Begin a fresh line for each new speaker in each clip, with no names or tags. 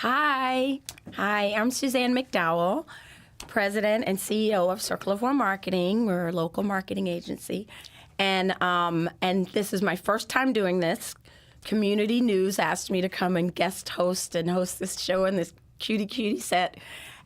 Hi. Hi, I'm Suzan McDowell, President and CEO of Circle of One Marketing. We're a local marketing agency. And this is my first time doing this. Community News asked me to come and guest host this show in this cutie set.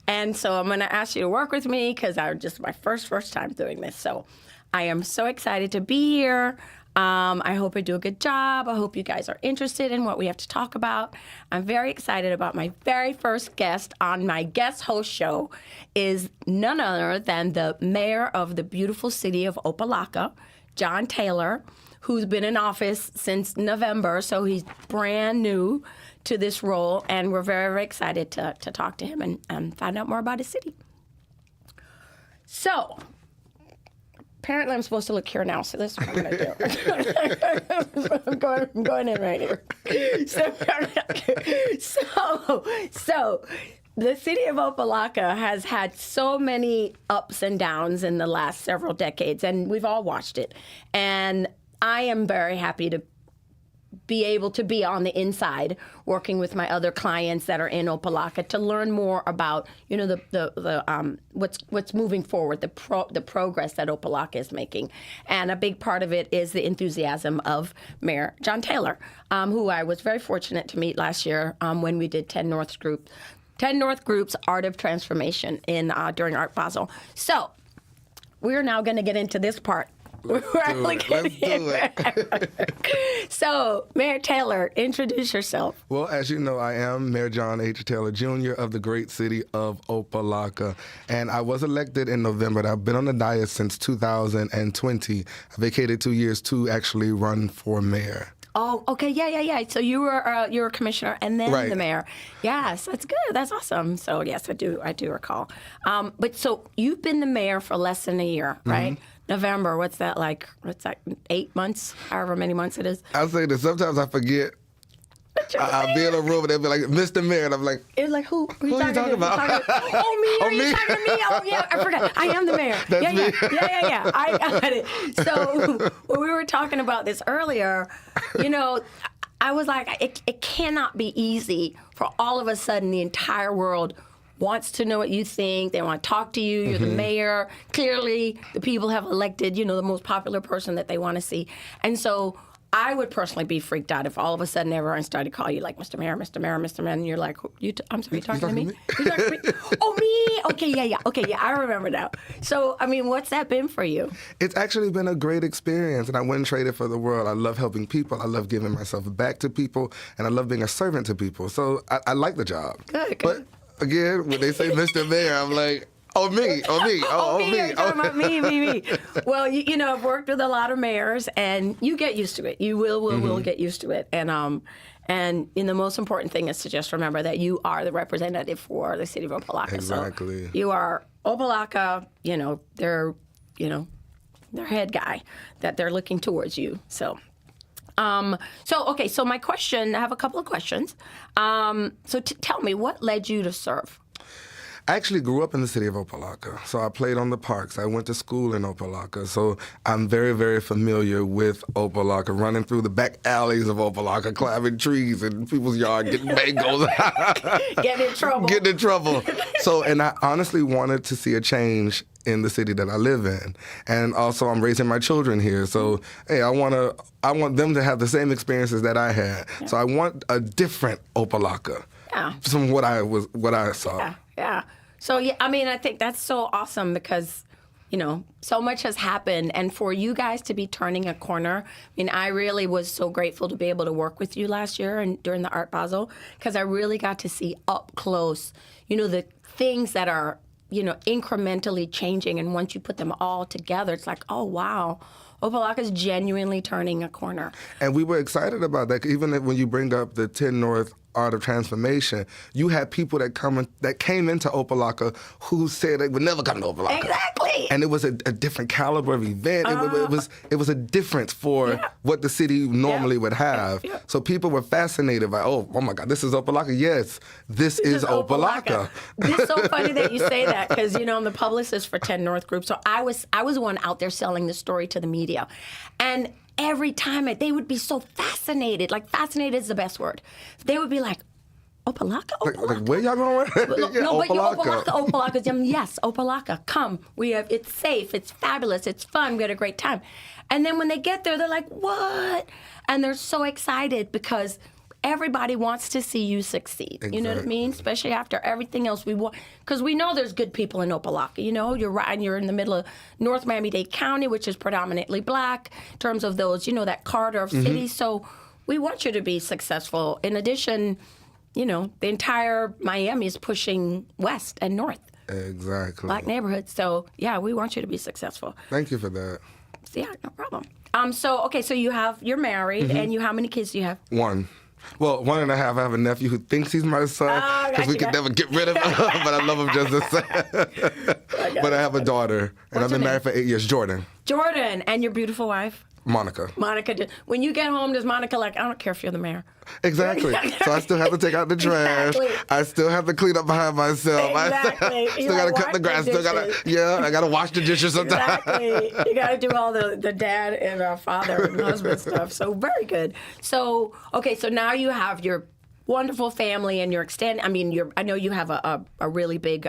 And so I'm going to ask you to work with me because I'm just my first time doing this. So I am so excited to be here. I hope I do a good job. I hope you guys are interested in what we have to talk about. I'm very excited about my very first guest on my guest host show is none other than the mayor of the beautiful city of Opa-Locka, John Taylor, who's been in office since November, so he's brand new to this role, and we're very, very excited to talk to him and find out more about his city. So, apparently I'm supposed to look here now, so this is what I'm going to do. I'm going in right here. So the city of Opa-Locka has had so many ups and downs in the last several decades, and we've all watched it. And I am very happy to be able to be on the inside working with my other clients that are in Opa-Locka to learn more about, what's moving forward, the progress that Opa-Locka is making. And a big part of it is the enthusiasm of Mayor John Taylor, who I was very fortunate to meet last year when we did 10 North Group's Art of Transformation during Art Basel. So we're now going to get into this part.
Let's do it.
So, Mayor Taylor, introduce yourself.
Well, as you know, I am Mayor John H. Taylor Jr. of the great city of Opa-Locka. And I was elected in November. I've been on the dais since 2020. I vacated 2 years to actually run for mayor.
Oh, okay, yeah. So you were a commissioner and then
Right.
the mayor. Yes, that's good. That's awesome. So yes, I do recall. But so you've been the mayor for less than a year, right? Mm-hmm. November. What's that like? What's that? 8 months? However many months it is.
I'll say that sometimes I forget. I'll be in a room and they'll be like, Mr. Mayor, and I'm like,
it's like, who
are you talking about?
Oh, me? Are you talking to me? Oh, yeah, I forgot. I am the mayor.
That's me.
Yeah. I got it. So when we were talking about this earlier, I was like, it cannot be easy for all of a sudden the entire world wants to know what you think. They want to talk to you. You're the mayor. Clearly, the people have elected, the most popular person that they want to see. And so I would personally be freaked out if all of a sudden everyone started calling you like, Mr. Mayor, Mr. Mayor, Mr. Mayor, and you're like, I'm sorry, you talking to me? You talking to me? Oh, me? Okay, yeah, I remember now. So, what's that been for you?
It's actually been a great experience, and I wouldn't trade it for the world. I love helping people. I love giving myself back to people, and I love being a servant to people. So I like the job.
Good.
But again, when they say Mr. Mayor, I'm like, oh, me.
You're talking about me. Well, I've worked with a lot of mayors, and you get used to it. You will get used to it. And the most important thing is to just remember that you are the representative for the city of Opa-Locka.
Exactly.
So you are Opa-Locka, their head guy that they're looking towards you. So my question, I have a couple of questions. So tell me, what led you to serve?
I actually grew up in the city of Opa-Locka, so I played on the parks. I went to school in Opa-Locka, so I'm very, very familiar with Opa-Locka, running through the back alleys of Opa-Locka, climbing trees in people's yard, getting mangoes. Getting in trouble. So, and I honestly wanted to see a change in the city that I live in. And also I'm raising my children here. So, hey, I want them to have the same experiences that I had. Yeah. So I want a different Opa-Locka from what I saw.
Yeah. So, I think that's so awesome because, so much has happened. And for you guys to be turning a corner, I really was so grateful to be able to work with you last year and during the Art Basel because I really got to see up close, the things that are, incrementally changing. And once you put them all together, it's like, oh, wow. Opa-Locka is genuinely turning a corner.
And we were excited about that. Even when you bring up the 10 North Art of Transformation, you had people that came into Opa-Locka who said they would never come to Opa-Locka.
Exactly.
And it was a different caliber of event. It was a difference for what the city normally would have. Yeah. So people were fascinated by, oh my God, this is Opa-Locka. Yes, this is Opa-Locka.
It's so funny that you say that because, I'm the publicist for 10 North Group. So I was the one out there selling the story to the media. And every time they would be so fascinated, like fascinated is the best word. They would be like, Opa-Locka?
Like, where y'all going? Yeah,
No, but
Opa-Locka.
Opa-Locka. Yes, Opa-Locka. Come. It's safe. It's fabulous. It's fun. We had a great time. And then when they get there, they're like, what? And they're so excited because everybody wants to see you succeed. You know what I mean? Especially after everything else we want. Because we know there's good people in Opa-Locka. You know, you're in the middle of North Miami-Dade County, which is predominantly black in terms of those, that corridor of cities. So we want you to be successful. In addition, the entire Miami is pushing west and north.
Exactly.
Black neighborhoods. So, yeah, we want you to be successful.
Thank you for that.
So, yeah, no problem. So you're married, and how many kids do you have?
One. Well, 1.5. I have a nephew who thinks he's my son because we could never get rid of him, but I love him just the same. But I have a daughter, and I've been married for 8 years, Jordan.
Jordan, and your beautiful wife?
Monica.
When you get home, does Monica I don't care if you're the mayor?
Exactly. So I still have to take out the trash.
Exactly.
I still have to clean up behind myself.
Exactly.
I still got to cut the grass. I got to wash the dishes sometimes.
Exactly. You got to do all the dad and father and husband stuff. So very good. So, so now you have your wonderful family and your extended, I know you have a really big,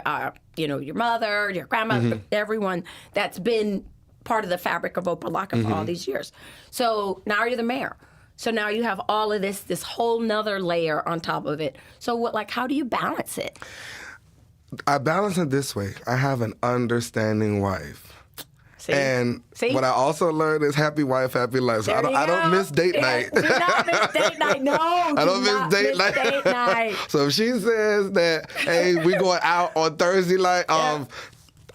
your mother, your grandmother, everyone that's been part of the fabric of Opa-Locka for all these years. So now you're the mayor. So now you have all of this whole nother layer on top of it. So how do you balance it?
I balance it this way. I have an understanding wife.
See?
And what I also learned is happy wife, happy life. So I don't miss date night.
Do not miss date night. No,
I don't miss date night. So if she says that, hey, we going out on Thursday night,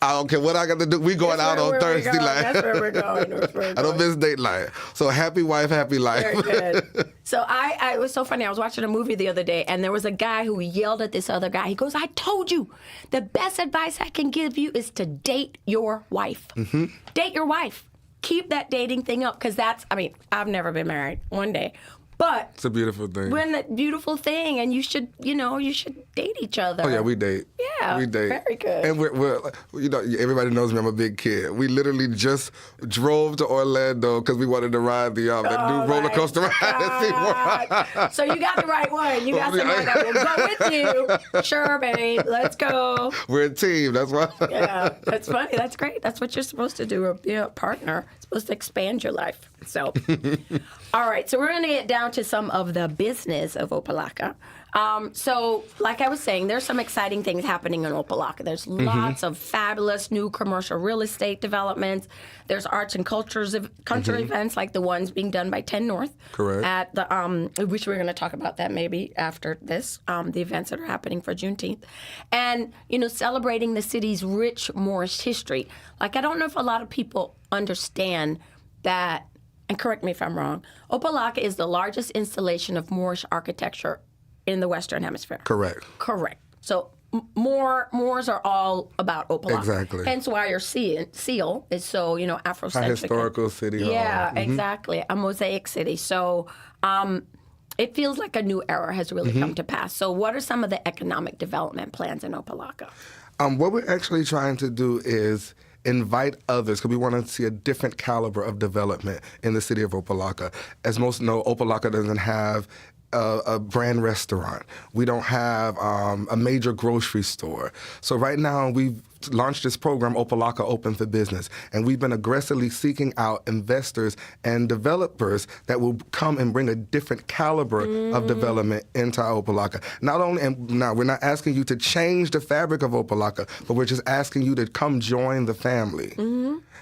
I don't care what I got to do. We going out on Thursday night.
That's where we're going.
I don't miss date night. So happy wife, happy life.
Very good. So it was so funny. I was watching a movie the other day, and there was a guy who yelled at this other guy. He goes, I told you, the best advice I can give you is to date your wife. Date your wife. Keep that dating thing up, because I've never been married one day. But
it's a beautiful thing.
We're in that beautiful thing, and you should date each other.
Oh yeah, we date.
Yeah,
we date.
Very good.
And we're everybody knows me. I'm a big kid. We literally just drove to Orlando because we wanted to ride the new roller coaster ride at SeaWorld.
So you got the right one. You got somebody that will go with you. Sure, babe. Let's go.
We're a team. That's why.
Yeah, that's funny. That's great. That's what you're supposed to do. Be a partner. It's supposed to expand your life. So, all right. So we're going to get down to some of the business of Opa-Locka. So, like I was saying, there's some exciting things happening in Opa-Locka. There's lots of fabulous new commercial real estate developments. There's arts and culture events like the ones being done by 10 North.
Correct.
At the which we're going to talk about that maybe after this. The events that are happening for Juneteenth, and celebrating the city's rich Moorish history. I don't know if a lot of people understand that. And correct me if I'm wrong, Opa-Locka is the largest installation of Moorish architecture in the Western Hemisphere.
Correct.
So Moors are all about Opa-Locka.
Exactly.
Hence why your seal is so, Afrocentric.
A historical city.
Yeah, exactly. A mosaic city. So it feels like a new era has really come to pass. So what are some of the economic development plans in Opa-Locka?
What we're actually trying to do is invite others, because we want to see a different caliber of development in the city of Opa-Locka. As most know, Opa-Locka doesn't have a brand restaurant. We don't have a major grocery store. So right now we've launched this program, Opa-Locka Open for Business, and we've been aggressively seeking out investors and developers that will come and bring a different caliber of development into Opa-Locka. Not only, and now we're not asking you to change the fabric of Opa-Locka, but we're just asking you to come join the family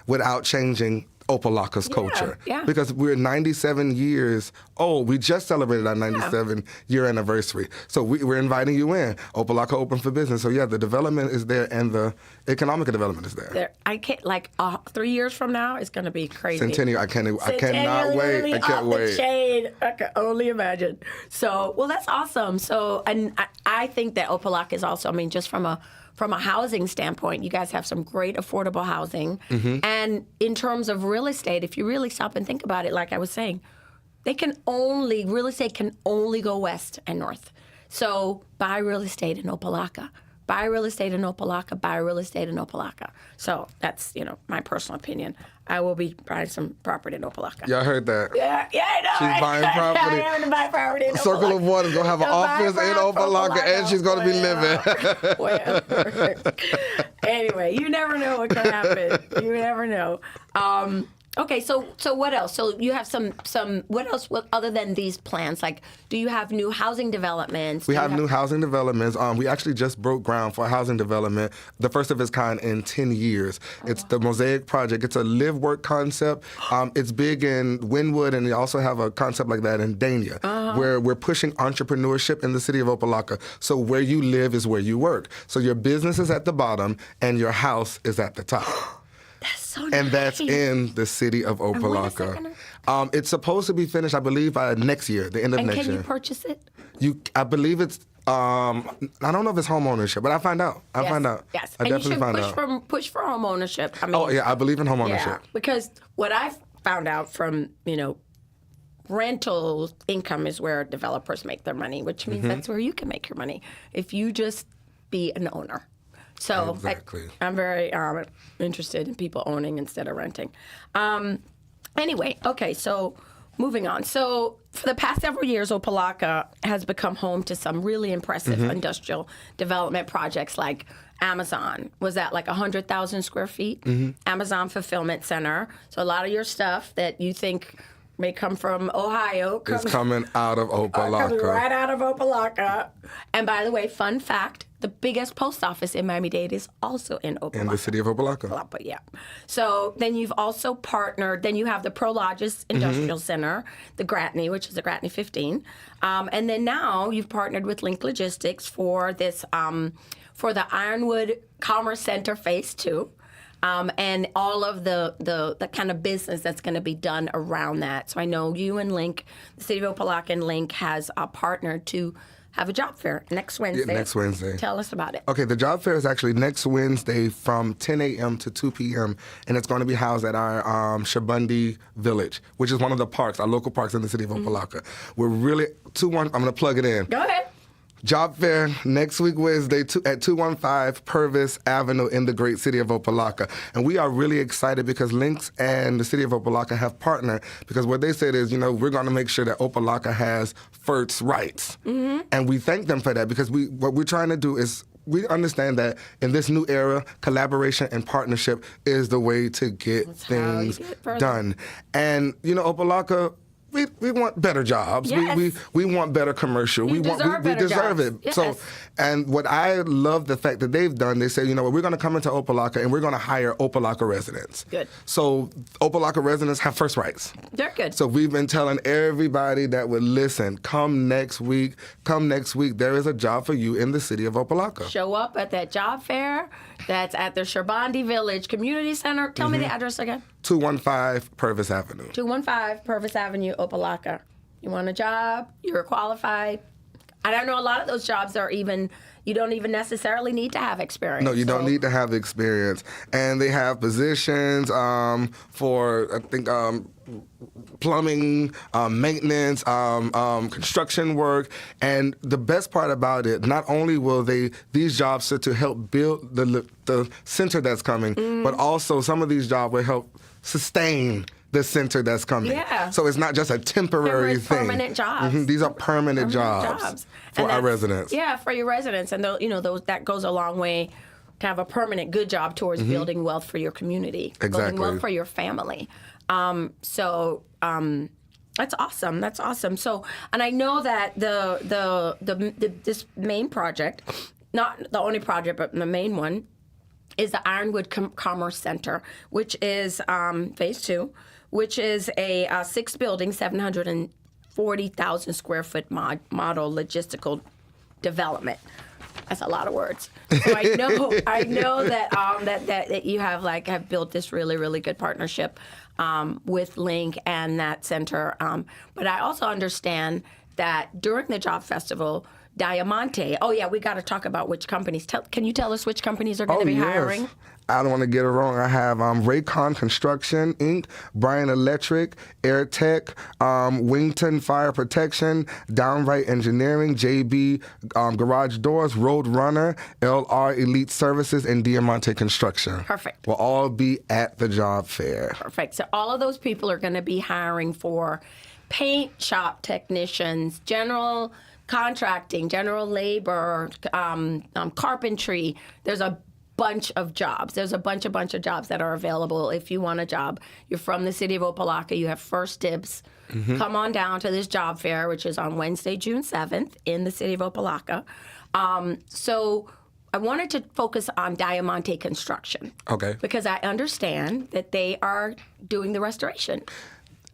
without changing Opa-Locka's culture.
Yeah.
Because we're 97 years old. We just celebrated our 97-year anniversary. So we're inviting you in. Opa-Locka Open for Business. So yeah, the development is there and the economic development is there.
I can't, 3 years from now, it's going to be crazy.
Centennial, I cannot wait. I can't wait.
The chain. I can only imagine. So, well, that's awesome. So, and I think that Opa-Locka is also, just from a housing standpoint, you guys have some great affordable housing. And in terms of real estate, if you really stop and think about it, like I was saying, real estate can only go west and north. So buy real estate in Opa-Locka. buy real estate in Opa-Locka, buy real estate in Opa-Locka. So that's, my personal opinion. I will be buying some property in Opa-Locka.
Y'all heard that?
Yeah, I know.
She's
right?
buying property.
I'm going to buy property in
Circle
Opa-Locka.
of One is going to have an office in Opa-Locka, and she's going to be living.
Well, anyway, you never know what can happen. You never know. Okay, so what else? So you have some what else other than these plans? Like, do you have new housing developments?
We have new housing developments. We actually just broke ground for a housing development, the first of its kind in 10 years. It's the Mosaic Project. It's a live-work concept. It's big in Wynwood, and they also have a concept like that in Dania, where we're pushing entrepreneurship in the city of Opa-Locka. So where you live is where you work. So your business is at the bottom, and your house is at the top.
That's so nice.
And that's in the city of Opa-Locka. It's supposed to be finished, I believe, by next year, the end of next year.
And can you purchase it?
I believe it's. I don't know if it's home ownership, but I'll find out. I'll find out.
Yes,
I definitely find
out. Push for home ownership. I mean,
I believe in home ownership.
Yeah, because what I've found out from rental income is where developers make their money, which means that's where you can make your money if you just be an owner. So
exactly.
I'm very interested in people owning instead of renting. Anyway, okay, so moving on. So for the past several years, Opa-Locka has become home to some really impressive industrial development projects like Amazon. Was that like 100,000 square feet? Amazon Fulfillment Center. So a lot of your stuff that you think may come from Ohio.
It's coming out of Opa-Locka.
Coming right out of Opa-Locka. And by the way, fun fact, the biggest post office in Miami-Dade is also in Opa-Locka.
In the city of Opa-Locka.
Yeah. So then you've also partnered, then you have the Prologis Industrial Center, the Gratney, which is the Gratney 15. And then now you've partnered with Link Logistics for this, for the Ironwood Commerce Center Phase 2. And all of the kind of business that's going to be done around that. So I know you and Link, the city of Opa-Locka and Link has partnered to have a job fair next Wednesday.
Yeah, next Wednesday.
Tell us about it.
Okay, the job fair is actually next Wednesday from 10 a.m. to 2 p.m., and it's going to be housed at our Shabundi Village, which is one of the parks, our local parks in the city of Opa-Locka. We're really, I'm going to plug it in.
Go ahead.
Job fair next week Wednesday at 215 Purvis Avenue in the great city of Opa-Locka. And we are really excited because Lynx and the city of Opa-Locka have partnered because what they said is, we're going to make sure that Opa-Locka has first rights. And we thank them for that because what we're trying to do is we understand that in this new era, collaboration and partnership is the way to get things done. And, Opa-Locka, we want better jobs.
Yes.
We want better commercial.
We
deserve it.
Yes.
So, and what I love the fact that they've done, they say, we're going to come into Opa-Locka and we're going to hire Opa-Locka residents.
Good.
So Opa-Locka residents have first rights.
They're good.
So we've been telling everybody that would listen, come next week. There is a job for you in the city of Opa-Locka.
Show up at that job fair. That's at the Shabundi Village Community Center. Tell me the address again.
215 Purvis Avenue.
215 Purvis Avenue, Opa-Locka. You want a job? You're qualified. I don't know, a lot of those jobs you don't even necessarily need to have experience.
No, you don't need to have experience. And they have positions for, I think, plumbing, maintenance, construction work. And the best part about it, not only will these jobs serve to help build the center that's coming, but also some of these jobs will help sustain the center that's coming.
Yeah.
So it's not just a temporary thing.
Permanent jobs.
These are permanent jobs for our residents.
Yeah, for your residents. And that goes a long way to have a permanent good job towards building wealth for your community.
Exactly.
Building wealth for your family. So that's awesome. That's awesome. So, and I know that this main project, not the only project, but the main one, is the Ironwood Commerce Center, which is Phase 2, which is a 6-building, 740,000 square foot model logistical development. That's a lot of words. So I know that you have built this really, really good partnership with Link and that center. But I also understand that during the job festival, Diamante. Oh yeah, we got to talk about which companies. Can you tell us which companies are going to be hiring?
I don't want to get it wrong. I have Raycon Construction, Inc., Bryan Electric, Air Tech, Wington Fire Protection, Downright Engineering, JB Garage Doors, Roadrunner, LR Elite Services, and Diamante Construction.
Perfect.
Will all be at the job fair.
Perfect. So all of those people are going to be hiring for paint shop technicians, general contracting, general labor, carpentry. There's a bunch of jobs. There's a bunch of jobs that are available if you want a job. You're from the city of Opa-Locka. You have first dibs. Come on down to this job fair, which is on Wednesday, June 7th in the city of Opa-Locka. So I wanted to focus on Diamante Construction.
Okay.
Because I understand that they are doing the restoration.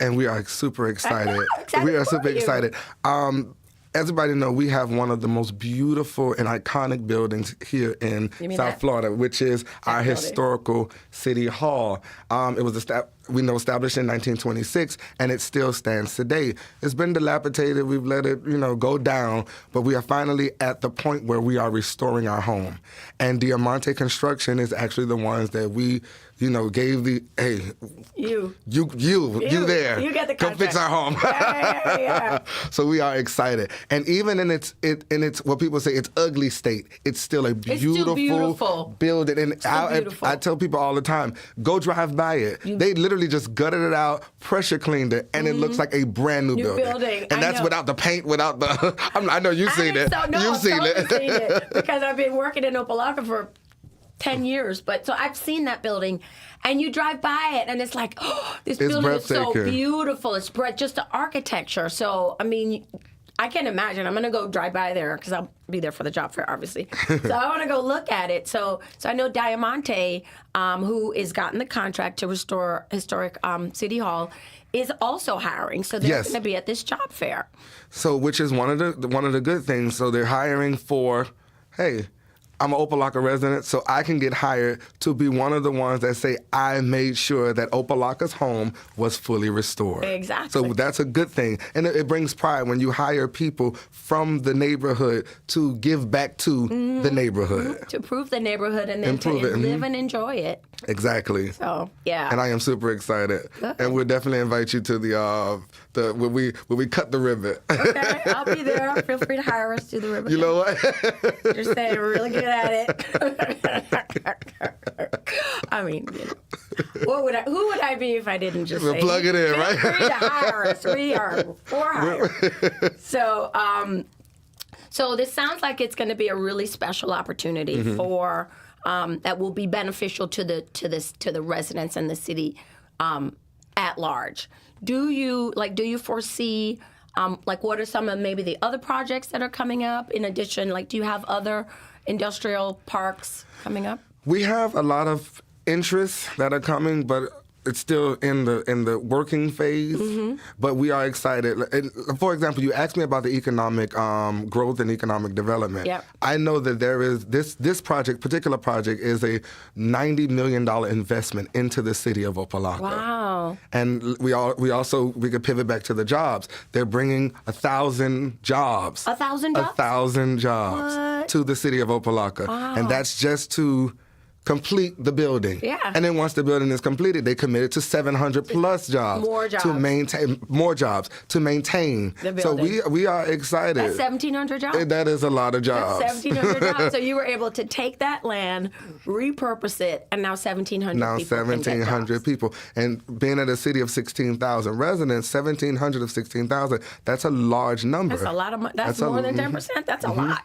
And we are super excited.
Excited
We are
for
super
you.
excited. Everybody know we have one of the most beautiful and iconic buildings here in
You mean
South
that?
Florida, which is our
building.
historical city hall. It was established in 1926, and it still stands today. It's been dilapidated. We've let it, go down, but we are finally at the point where we are restoring our home. And Diamante Construction is actually the ones that we, gave the
You
there.
You get the
Come fix
contract.
our home.
Yeah.
So we are excited, and even in its what people say its ugly state, it's still a
still beautiful.
building. And
beautiful.
I tell people all the time, go drive by it. They literally just gutted it out, pressure cleaned it, and it looks like a brand new building. And
I
that's
know.
without the paint, without the. I know you've seen it. You've seen
I've seen
it.
it because I've been working in Opa-Locka for 10 years. But so I've seen that building, and you drive by it, and it's like, oh, this building is so
breathtaking.
beautiful. It's just the architecture. So, I mean, I can imagine. I'm going to go drive by there because I'll be there for the job fair, obviously. So I want to go look at it. So I know Diamante, who has gotten the contract to restore historic City Hall, is also hiring. So they're
Yes.
going to be at this job fair.
So, which is one of the good things. So they're hiring for, hey, I'm an Opa-Locka resident, so I can get hired to be one of the ones that say I made sure that Opa-Locka's home was fully restored.
Exactly.
So that's a good thing, and it brings pride when you hire people from the neighborhood to give back to the neighborhood.
To improve the neighborhood and then
Improve
to
it,
live and enjoy it.
Exactly.
So, yeah.
And I am super excited, and we'll definitely invite you to the when we cut the ribbon.
Okay, I'll be there. Feel free to hire us to do the ribbon.
You know what?
You're saying we're really good at it. I mean, who would I be if I didn't just
We'll
say,
plug it in,
feel
right?
free to hire us. We are for hire. So this sounds like it's going to be a really special opportunity for that will be beneficial to the residents and the city at large. Do you foresee what are some of maybe the other projects that are coming up? In addition, do you have other industrial parks coming up?
We have a lot of interests that are coming, but it's still in the working phase. But we are excited. And for example, you asked me about the economic growth and economic development.
Yep.
I know that there is this particular project is a $90 million investment into the city of Opa-Locka.
Wow.
And we could pivot back to the jobs. They're bringing 1,000 jobs.
1,000 jobs?
1,000 jobs
What?
to the city of Opa-Locka.
Wow.
And that's just to complete the building.
Yeah.
And then once the building is completed, they committed to 700 plus jobs.
More jobs.
To maintain more jobs to maintain.
The
So
building.
we are excited.
That's 1,700 jobs.
That is a lot of jobs.
That's 1,700 jobs. So you were able to take that land, repurpose it, and now 1,700
Now
people can get
1,700
jobs.
people. And being at a city of 16,000 residents, 1,700 of 16,000, that's a large number.
That's a lot of money. That's
That's
more
a-
than 10%. That's a lot.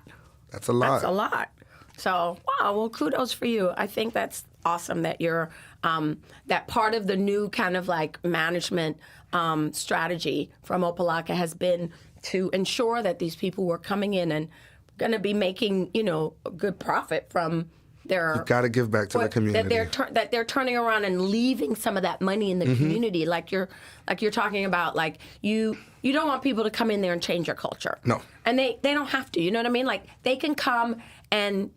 That's a lot.
That's a lot. So, wow, well, kudos for you. I think that's awesome that you're, that part of the new kind of management strategy from Opa-Locka has been to ensure that these people were coming in and going to be making, a good profit from their...
Got to give back to the community.
That they're turning around and leaving some of that money in the community, like you're talking about. You don't want people to come in there and change your culture.
No.
And they don't have to. You know what I mean? They can come and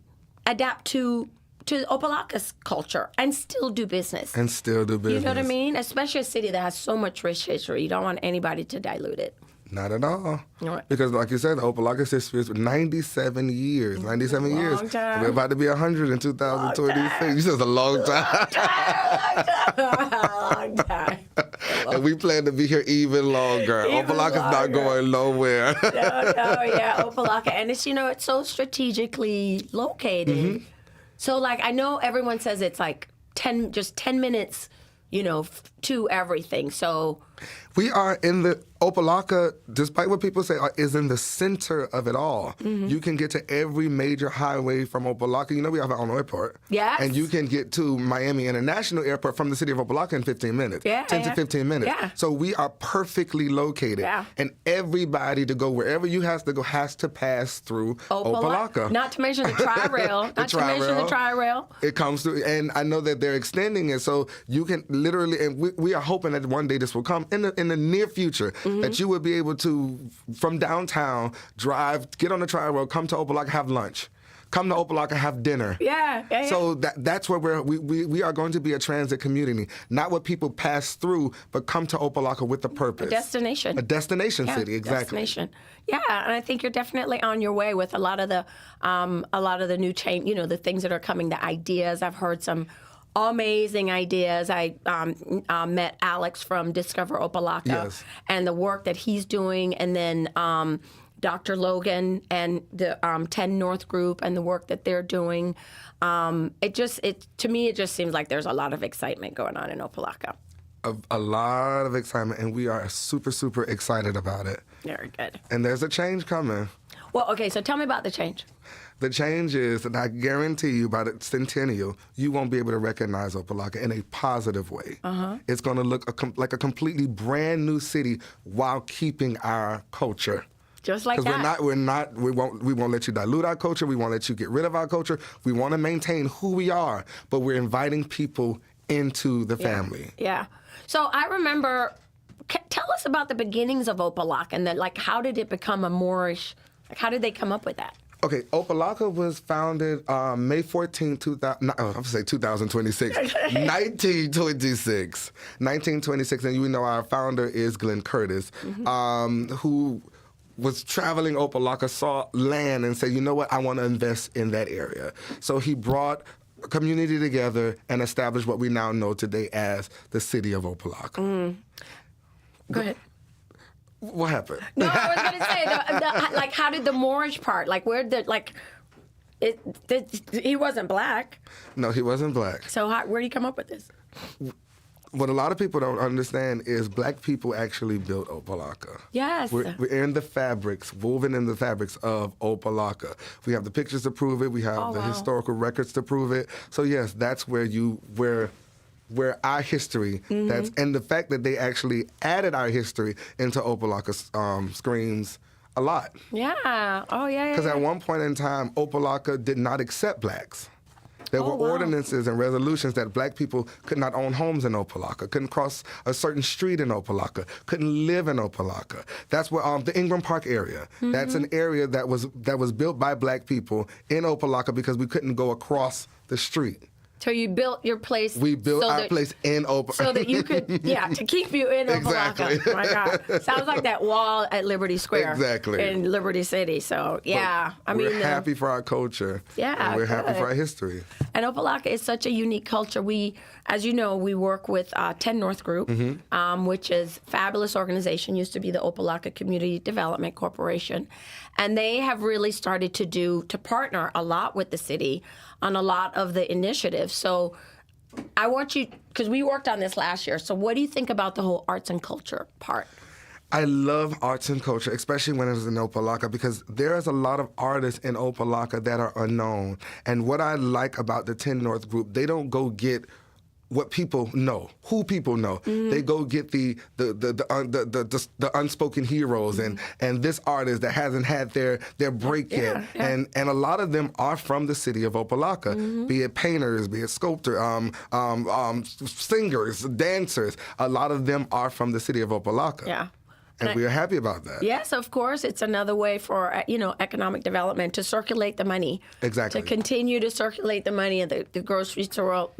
adapt to Opa-Locka's culture and still do business.
And still do business.
You know what I mean? Especially a city that has so much rich history. You don't want anybody to dilute it.
Not at all.
Right.
Because like you said, the Opa-Locka's history is 97 years. 97 years.
Long time.
We're about to be 100 in 2026. You said it's a long time.
Long time.
And we plan to be here even longer.
Even
Opa-Locka's not
longer.
going nowhere.
No, yeah, Opa-Locka. And it's, it's so strategically located. So, like, I know everyone says it's like 10 minutes, to everything. So
We are in the Opa-Locka, despite what people say, is in the center of it all. You can get to every major highway from Opa-Locka. We have our own airport.
Yes.
And you can get to Miami International Airport from the city of Opa-Locka in 15 minutes. 10 to 15 minutes.
Yeah.
So we are perfectly located.
Yeah.
And everybody to go wherever you have to go has to pass through Opa-Locka.
Not to mention the Tri-Rail.
Tri-Rail.
Tri-Rail.
It comes through, and I know that they're extending it, so you can literally, and we are hoping that one day this will come in the near future, that you would be able to, from downtown, drive, get on the Tri-Rail, come to Opa-Locka, have lunch. Come to Opa-Locka, have dinner.
Yeah.
So that's where we are going to be a transit community. Not what people pass through, but come to Opa-Locka with a purpose.
A destination.
A destination city, exactly.
Destination. Yeah, and I think you're definitely on your way with a lot of the new change. The things that are coming, the ideas. I've heard some amazing ideas. I met Alex from Discover Opa-Locka,
Yes.
and the work that he's doing, and then Dr. Logan and the 10 North Group and the work that they're doing. To me, it just seems like there's a lot of excitement going on in Opa-Locka.
A lot of excitement, and we are super, super excited about it.
Very good.
And there's a change coming.
Well, okay, so tell me about the change.
The change is that I guarantee you by the centennial, you won't be able to recognize Opa-Locka in a positive way. It's going to look like a completely brand new city while keeping our culture.
Just like that.
Because we won't let you dilute our culture. We won't let you get rid of our culture. We want to maintain who we are, but we're inviting people into the family.
Yeah. So I remember, tell us about the beginnings of Opa-Locka and then, how did it become a Moorish, how did they come up with that?
Okay, Opa-Locka was founded May 14, 2026, 1926. 1926, and our founder is Glenn Curtis, who was traveling Opa-Locka, saw land and said, you know what, I want to invest in that area. So he brought a community together and established what we now know today as the city of Opa-Locka.
Go ahead.
What happened?
No, I was going to say, how did the Moorish part, he wasn't black.
No, he wasn't black.
So where did you come up with this?
What a lot of people don't understand is black people actually built Opa-Locka.
Yes.
We're in the fabrics, woven in the fabrics of Opa-Locka. We have the pictures to prove it. We have the historical records to prove it. So yes, that's where our history, and the fact that they actually added our history into Opa-Locka screams a lot.
Yeah. Oh, yeah.
Because at one point in time, Opa-Locka did not accept blacks. There were ordinances and resolutions that black people could not own homes in Opa-Locka, couldn't cross a certain street in Opa-Locka, couldn't live in Opa-Locka. That's where the Ingram Park area. That's an area that was built by black people in Opa-Locka because we couldn't go across the street.
So you built your place.
We built our place in Opa-Locka.
So that you could, to keep you in Opa-Locka.
Exactly.
Oh my God. Sounds like that wall at Liberty Square.
Exactly.
In Liberty City. So, yeah.
We're happy for our culture.
Yeah,
and we're happy for our history.
And Opa-Locka is such a unique culture. We, as you know, we work with 10 North Group, which is a fabulous organization, used to be the Opa-Locka Community Development Corporation. And they have really started to partner a lot with the city on a lot of the initiatives. So I want you, because we worked on this last year, so what do you think about the whole arts and culture part?
I love arts and culture, especially when it's in Opa-Locka, because there's a lot of artists in Opa-Locka that are unknown. And what I like about the 10 North Group, they don't go get what people know, who people know. They go get the unspoken heroes and this artist that hasn't had their break yet. And a lot of them are from the city of Opa-Locka, be it painters, be it sculptors, singers, dancers. A lot of them are from the city of Opa-Locka.
Yeah.
And we are happy about that.
Yes, of course. It's another way for, economic development, to circulate the money.
Exactly.
To continue to circulate the money at the grocery store,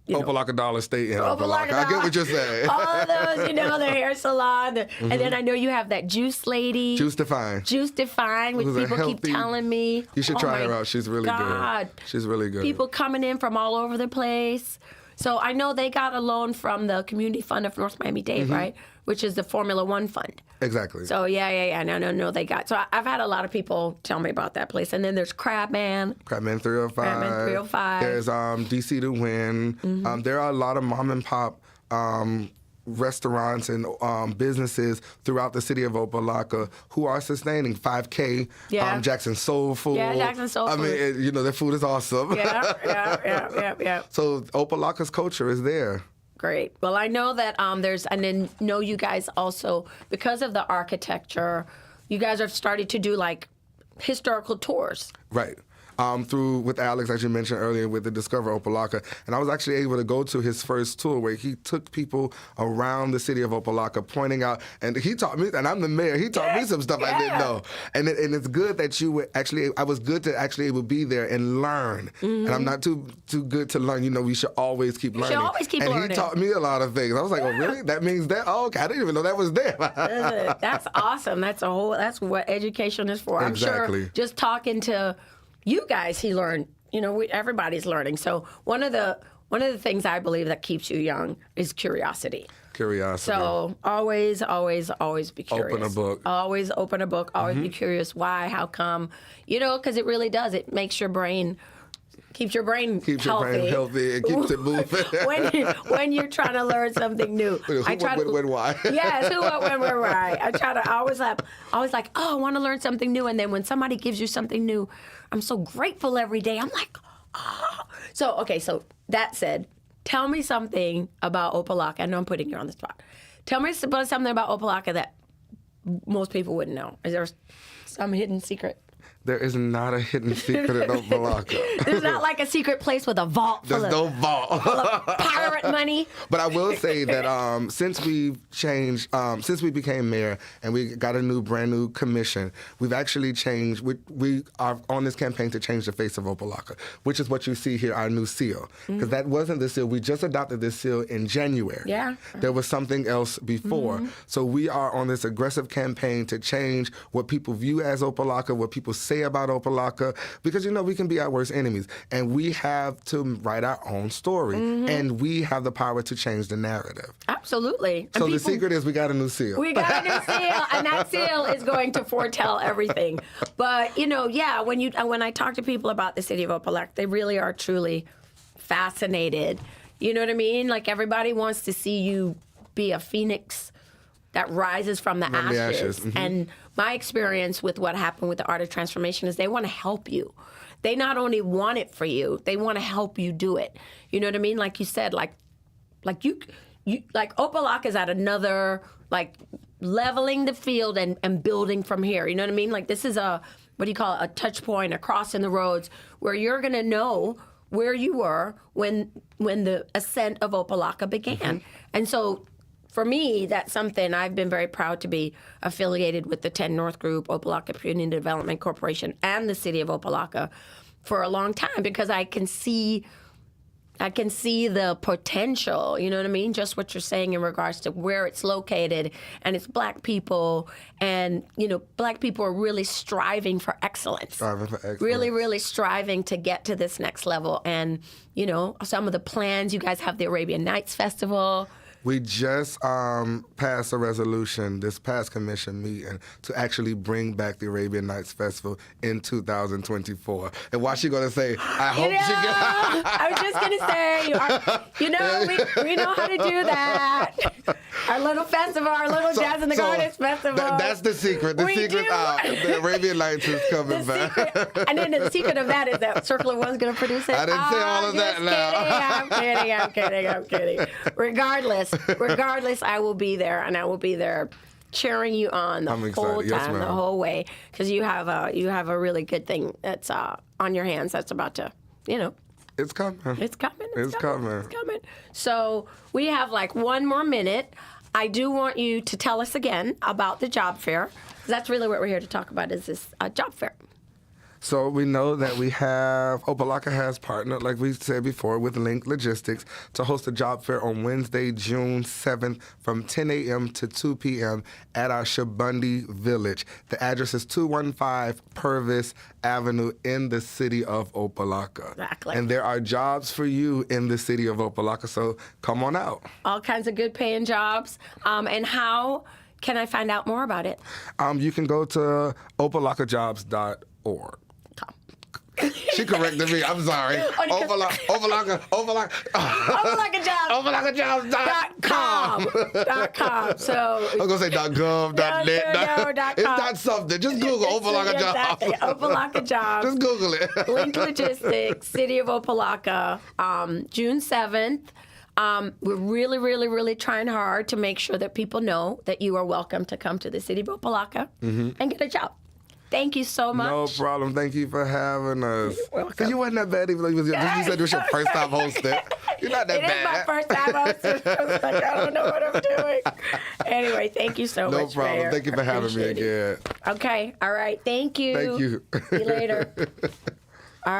Opa-Locka Dollar State in
Opa-Locka
Opa-Locka. I get
Dollar.
what you're saying.
All of those, the hair salon. And then I know you have that juice lady.
Juice Define.
Juice Define, which
Who's a
people keep
healthy-
telling me.
You should
Oh
try
my
her out. She's really
God.
good. She's really good.
People coming in from all over the place. So I know they got a loan from the Community Fund of North Miami-Dade, right? Which is the Formula One fund.
Exactly.
So yeah. No, they got. So I've had a lot of people tell me about that place. And then there's Crabman.
Crabman 305.
Crabman 305.
There's DC to Win. There are a lot of mom and pop restaurants and businesses throughout the city of Opa-Locka who are sustaining 5K,
Yeah.
Jackson Soul Food.
Yeah, Jackson Soul
I mean,
Food.
their food is awesome.
Yeah.
So Opa-Locka's culture is there.
Great. Well, I know that there's, and then know you guys also, because of the architecture, you guys have started to do like historical tours.
Right. Through with Alex, as you mentioned earlier, with the Discover Opa-Locka. And I was actually able to go to his first tour where he took people around the city of Opa-Locka, pointing out, and he taught me, and I'm the mayor, he taught me some stuff I didn't know. And it's good that you were actually, I was good to actually able to be there and learn. And I'm not too good to learn. We should always keep learning.
You should always keep
and
learning.
he taught me a lot of things. I was like, oh, really? That means that? Oh, okay. I didn't even know that was there.
That's awesome. That's what education is for. I'm sure
Exactly.
just talking to you guys, he learned. Everybody's learning. So one of the things I believe that keeps you young is curiosity.
Curiosity.
So always be curious.
Open a book.
Always open a book. Always be curious. Why? How come? Because it really does. It makes your brain. Keeps your brain
healthy and keeps it moving.
when you're trying to learn something new.
When, why?
Yes, who, what, when, where, why. I always like, oh, I want to learn something new. And then when somebody gives you something new, I'm so grateful every day. I'm like, oh. So that said, tell me something about Opa-Locka. I know I'm putting you on the spot. Tell me about something about Opa-Locka that most people wouldn't know. Is there some hidden secret?
There is not a hidden secret in Opa-Locka.
There's not like a secret place with a vault full
There's
of
no vault.
pirate money.
But I will say that since we became mayor and we got a brand new commission, we've actually changed. We are on this campaign to change the face of Opa-Locka, which is what you see here, our new seal. Because that wasn't the seal. We just adopted this seal in January.
Yeah.
There was something else before. So we are on this aggressive campaign to change what people view as Opa-Locka, what people say about Opa-Locka, because we can be our worst enemies, and we have to write our own story, and we have the power to change the narrative.
Absolutely.
So the secret is we got a new seal.
We got a new seal, and that seal is going to foretell everything. But when I talk to people about the city of Opa-Locka, they really are truly fascinated. You know what I mean? Like everybody wants to see you be a phoenix that rises from the ashes. And my experience with what happened with the Art of Transformation is they want to help you. They not only want it for you, they want to help you do it. You know what I mean? Like you said, like you Opa-Locka is at another, leveling the field and building from here. You know what I mean? Like this is a touch point, a cross in the roads where you're going to know where you were when the ascent of Opa-Locka began. And so for me, that's something I've been very proud to be affiliated with the 10 North Group, Opa-Locka Community Development Corporation, and the city of Opa-Locka for a long time because I can see the potential, you know what I mean? Just what you're saying in regards to where it's located, and it's Black people, and Black people are really striving for excellence. Really, really striving to get to this next level. And some of the plans, you guys have the Arabian Nights Festival.
We just passed a resolution this past commission meeting to actually bring back the Arabian Nights Festival in 2024. And what's she gonna say? I hope she gets.
I was just gonna say, we know how to do that. Our little festival, our little Jazz in the Gardens festival.
That's the secret. The secret out. The Arabian Nights is coming back.
And then the secret of that is that Circle of One's gonna produce it.
I didn't say all of that now.
I'm kidding. Regardless, I will be there, and I will be there cheering you on the whole time, the whole way, because you have a really good thing that's on your hands that's about to,
It's coming.
It's coming.
It's coming.
So we have one more minute. I do want you to tell us again about the job fair, because that's really what we're here to talk about is this job fair.
So we know that Opa-Locka has partnered, like we said before, with Link Logistics to host a job fair on Wednesday, June 7th from 10 a.m. to 2 p.m. at our Shabundi Village. The address is 215 Purvis Avenue in the city of Opa-Locka.
Exactly.
And there are jobs for you in the city of Opa-Locka, so come on out.
All kinds of good paying jobs. And how can I find out more about it?
You can go to opalockajobs.org. She corrected me. I'm sorry. Opa-Locka.
OpalockaJobs.com. So
I was gonna say .gov, .net.
No,
It's not something. Just Google Opa-Locka Jobs.
Exactly. Opa-Locka Jobs.
Just Google it.
Link Logistics, City of Opa-Locka, June 7th. We're really, really, really trying hard to make sure that people know that you are welcome to come to the City of Opa-Locka and get a job. Thank you so much.
No problem. Thank you for having us.
You're welcome.
Because you wasn't that bad, even though you said it was your first time hosting. You're not that
It
bad.
is my first time hosting. I was like, I don't know what I'm doing. Anyway, thank you so
No
much,
problem.
Mayor.
Thank you for having me
Appreciate it.
again.
Okay. All right. Thank you.
Thank you.
See you later.